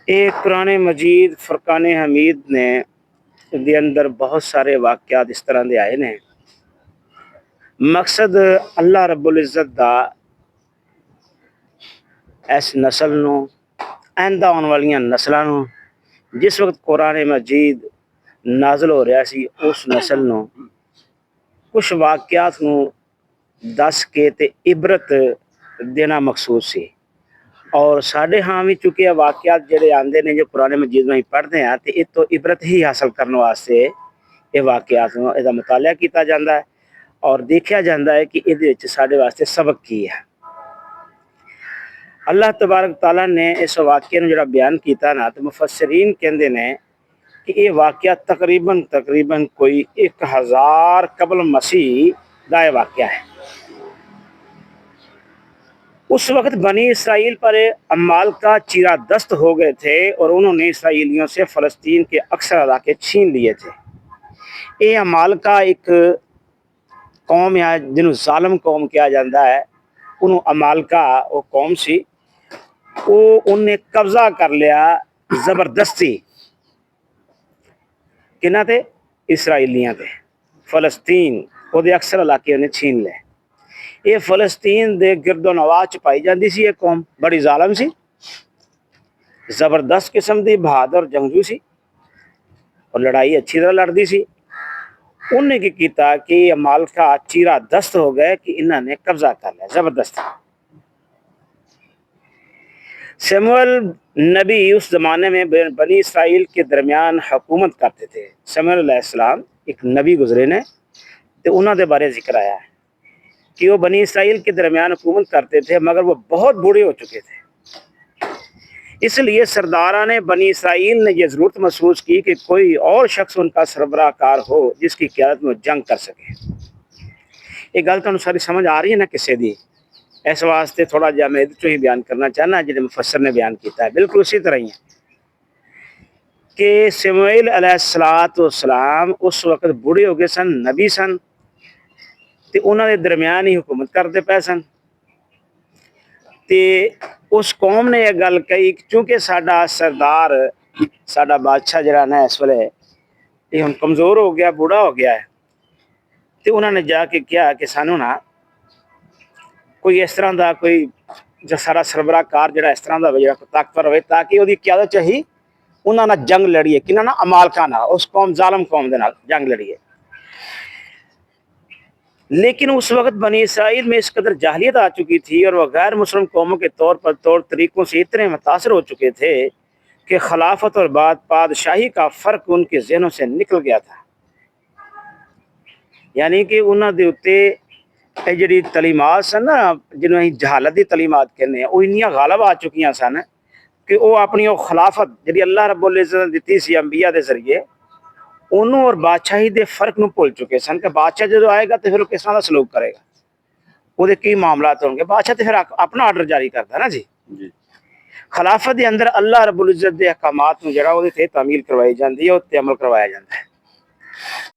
ਇਹ ਕੁਰਾਨ ਮਜੀਦ ਫੁਰਕਾਨ ਹਮੀਦ ਨੇ ਦੇ ਅੰਦਰ ਬਹੁਤ ਸਾਰੇ ਵਾਕਿਆਤ ਇਸ ਤਰ੍ਹਾਂ ਦੇ ਆਏ ਨੇ। ਮਕਸਦ ਅੱਲਾਹ ਰੱਬੁਲ ਇੱਜ਼ਤ ਦਾ ਇਸ ਨਸਲ ਨੂੰ, ਆਇੰਦਾ ਆਉਣ ਵਾਲੀਆਂ ਨਸਲਾਂ ਨੂੰ, ਜਿਸ ਵਕਤ ਕੁਰਾਨ ਮਜੀਦ ਨਾਜ਼ਲ ਹੋ ਰਿਹਾ ਸੀ, ਉਸ ਨਸਲ ਨੂੰ ਕੁਛ ਵਾਕਿਆਤ ਨੂੰ ਦੱਸ ਕੇ ਤੇ ਇਬਰਤ ਦੇਣਾ ਮਕਸੂਦ ਸੀ। اور ساڈے ہاں بھی چونکہ واقعات جڑے آندے نے جو قرآن مجید میں پڑھتے ہیں تو یہ تو عبرت ہی حاصل کرنے واسطے یہ واقعات کا مطالعہ کیتا جاتا ہے اور دیکھا جاتا ہے کہ یہ ساڈے واسطے سبق کی ہے۔ اللہ تبارک تعالیٰ نے اس واقعے کو جڑا بیان کیتا نا تو مفسرین کہندے نے کہ یہ واقعہ تقریباً کوئی 1000 قبل مسیح دا یہ واقعہ ہے۔ اس وقت بنی اسرائیل پر امال کا چیرہ دست ہو گئے تھے اور انہوں نے اسرائیلیوں سے فلسطین کے اکثر علاقے چھین لیے تھے۔ یہ امال کا ایک قوم ہے جنہوں ظالم قوم کیا جاتا ہے، انہوں امال کا وہ قوم سی، وہ انہیں قبضہ کر لیا زبردستی کنہ تے اسرائیلیاں تے، فلسطین وہ دے اکثر علاقے انہیں چھین لے۔ یہ فلسطین دے گرد و نواح چ پائی جاندی سی، یہ قوم بڑی ظالم سی، زبردست قسم دی، بہادر جنگجو سی اور لڑائی اچھی طرح لڑدی سی۔ انہوں نے کیتا کہ امال کا چیرہ دست ہو گئے کہ انہوں نے قبضہ کر لیا زبردست۔ سموئیل نبی اس زمانے میں بنی اسرائیل کے درمیان حکومت کرتے تھے۔ سموئیل علیہ السلام ایک نبی گزرے نے تو انہوں نے بارے ذکر آیا ہے کہ وہ بنی اسرائیل کے درمیان حکومت کرتے تھے، مگر وہ بہت بوڑھے ہو چکے تھے۔ اس لیے سرداران بنی اسرائیل نے یہ ضرورت محسوس کی کہ کوئی اور شخص ان کا سربراہ کار ہو جس کی قیادت میں جنگ کر سکے۔ یہ گل تو ساری سمجھ آ رہی ہے نا کسے دی؟ اس واسطے تھوڑا جہا میں ادھر ہی بیان کرنا چاہنا جنہیں مفسر نے بیان کیتا ہے، بالکل اسی طرح ہی ہے کہ سموئیل علیہ السلام اس وقت بوڑھے ہو گئے سن، نبی سن، تے انہوں نے درمیان ہی حکومت کرتے پے سن۔ تے اس قوم نے یہ گل کہی کہ چونکہ ساڈا سردار، ساڈا بادشاہ جڑا نا اس ویلے یہ ہن کمزور ہو گیا، بوڑھا ہو گیا ہے، تے انہوں نے جا کے کیا کہ سانو نا کوئی اس طرح دا کوئی جو سارا سربراہ کار جڑا اس طرح دا جڑا طاقتور ہوئے تاکہ وہ قیادت چاہی انہوں نے جنگ لڑیے، کنہ نا امالکا نا، اس قوم ظالم قوم دے نال جنگ لڑیے۔ لیکن اس وقت بنی اسرائیل میں اس قدر جاہلیت آ چکی تھی اور وہ غیر مسلم قوموں کے طور طریقوں سے اتنے متاثر ہو چکے تھے کہ خلافت اور بادشاہی کا فرق ان کے ذہنوں سے نکل گیا تھا۔ یعنی کہ انہوں دے اتے جڑی تعلیمات سن نا، جنہوں ہی جہالت دی تعلیمات کہنے ہیں، وہ انیاں غالب آ چکیاں سن کہ وہ اپنی وہ خلافت جڑی اللہ رب العزت نے دیتی سی انبیاء دے ذریعے، انہوں اور بادشاہی دے فرق نو بھول چکے سن کہ بادشاہ جو آئے گا تو پھر وہ کس طرح کا سلوک کرے گا، وہ کی معاملات ہوں گے۔ بادشاہ تو پھر اپنا آرڈر جاری کرتا ہے نا جی۔ خلافت دے اندر اللہ رب العزت دے احکامات نو جڑا وہ تے تعمیل کروائی جاندی ہے، وہ تے عمل کروایا جاتا ہے۔